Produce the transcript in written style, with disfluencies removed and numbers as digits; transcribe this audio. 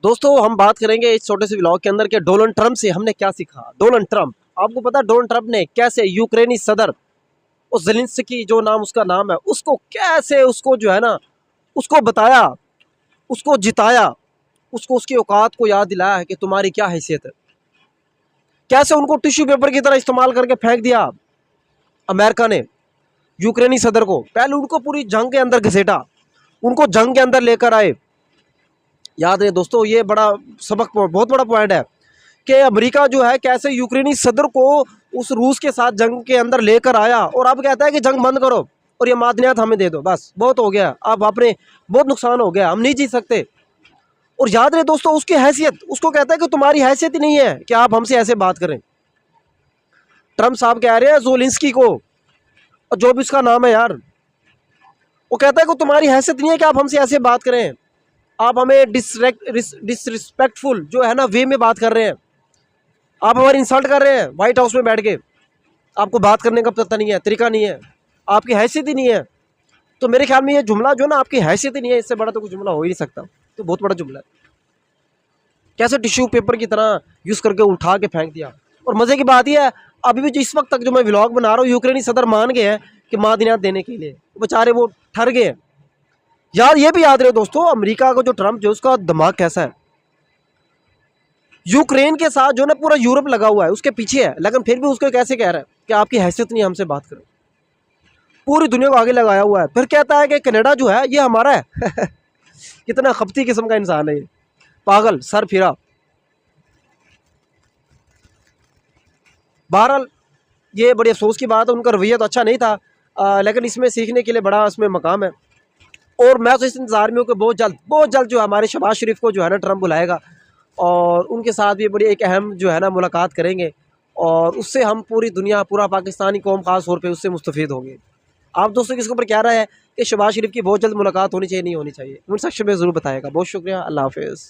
दोस्तों हम बात करेंगे इस छोटे से व्लॉग के अंदर कि डोनाल्ड ट्रंप से हमने क्या सीखा। डोनाल्ड ट्रंप, आपको पता है डोनाल्ड ट्रंप ने कैसे यूक्रेनी सदर उस ज़ेलेंस्की जो नाम उसका नाम है उसको कैसे उसको जो है ना उसको बताया, उसको जिताया, उसको उसकी औकात को याद दिलाया है कि तुम्हारी क्या हैसियत है। कैसे उनको टिश्यू पेपर की तरह इस्तेमाल करके फेंक दिया अमेरिका ने यूक्रेनी सदर को। पहले उनको पूरी जंग के अंदर घसीटा, उनको जंग के अंदर लेकर आए। याद रहे दोस्तों, ये बड़ा सबक, बहुत बड़ा पॉइंट है कि अमेरिका जो है कैसे यूक्रेनी सदर को उस रूस के साथ जंग के अंदर लेकर आया और अब कहता है कि जंग बंद करो और ये मादनियात हमें दे दो, बस बहुत हो गया, अब अपने बहुत नुकसान हो गया, हम नहीं जीत सकते। और याद रहे दोस्तों, उसकी हैसियत, उसको कहता है कि तुम्हारी हैसियत ही नहीं है कि आप हमसे ऐसे बात करें। ट्रम्प साहब कह रहे हैं ज़ेलेंस्की को, और जो भी उसका नाम है यार, वो कहता है कि तुम्हारी हैसियत नहीं है कि आप हमसे ऐसे बात करें, आप हमें डिसरिस्पेक्टफुल जो है ना वे में बात कर रहे हैं, आप हमारी इंसल्ट कर रहे हैं व्हाइट हाउस में बैठ के, आपको बात करने का पता नहीं है, तरीका नहीं है, आपकी हैसियत ही नहीं है। तो मेरे ख्याल में ये जुमला जो ना आपकी हैसियत ही नहीं है, इससे बड़ा तो कुछ जुमला हो ही नहीं सकता। तो बहुत बड़ा जुमला है। कैसे टिश्यू पेपर की तरह यूज़ करके उठा के फेंक दिया। और मज़े की बात यह है, अभी भी जो इस वक्त तक जो मैं व्लॉग बना रहा हूँ, यूक्रेनी सदर मान गए हैं कि मादनियात देने के लिए, बेचारे वो ठर गए हैं। यार ये भी याद रहे दोस्तों, अमेरिका का जो ट्रम्प जो उसका दिमाग कैसा है। यूक्रेन के साथ जो ना पूरा यूरोप लगा हुआ है, उसके पीछे है, लेकिन फिर भी उसको कैसे कह रहा है कि आपकी हैसियत नहीं, हमसे बात करो। पूरी दुनिया को आगे लगाया हुआ है, फिर कहता है कि कनाडा जो है ये हमारा है। कितना खपती किस्म का इंसान है ये, पागल सर फिरा। बहरहाल ये बड़ी अफसोस की बात है, उनका रवैया तो अच्छा नहीं था, लेकिन इसमें सीखने के लिए बड़ा इसमें मकाम है। और मैं तो इस इंतज़ार में हूँ कि बहुत जल्द जो हमारे शहबाज शरीफ को जो है ना ट्रम्प बुलाएगा और उनके साथ भी बड़ी एक अहम जो है ना मुलाकात करेंगे, और उससे हम पूरी दुनिया, पूरा पाकिस्तानी कौम ख़ास तौर पे उससे मुस्तफ़ीद होंगे। आप दोस्तों किसके ऊपर क्या राय है कि शहबाज शरीफ की बहुत जल्द मुलाकात होनी चाहिए, नहीं होनी चाहिए? कमेंट सेक्शन में ज़रूर बताएगा। बहुत शुक्रिया, अल्लाह हाफ़िज़।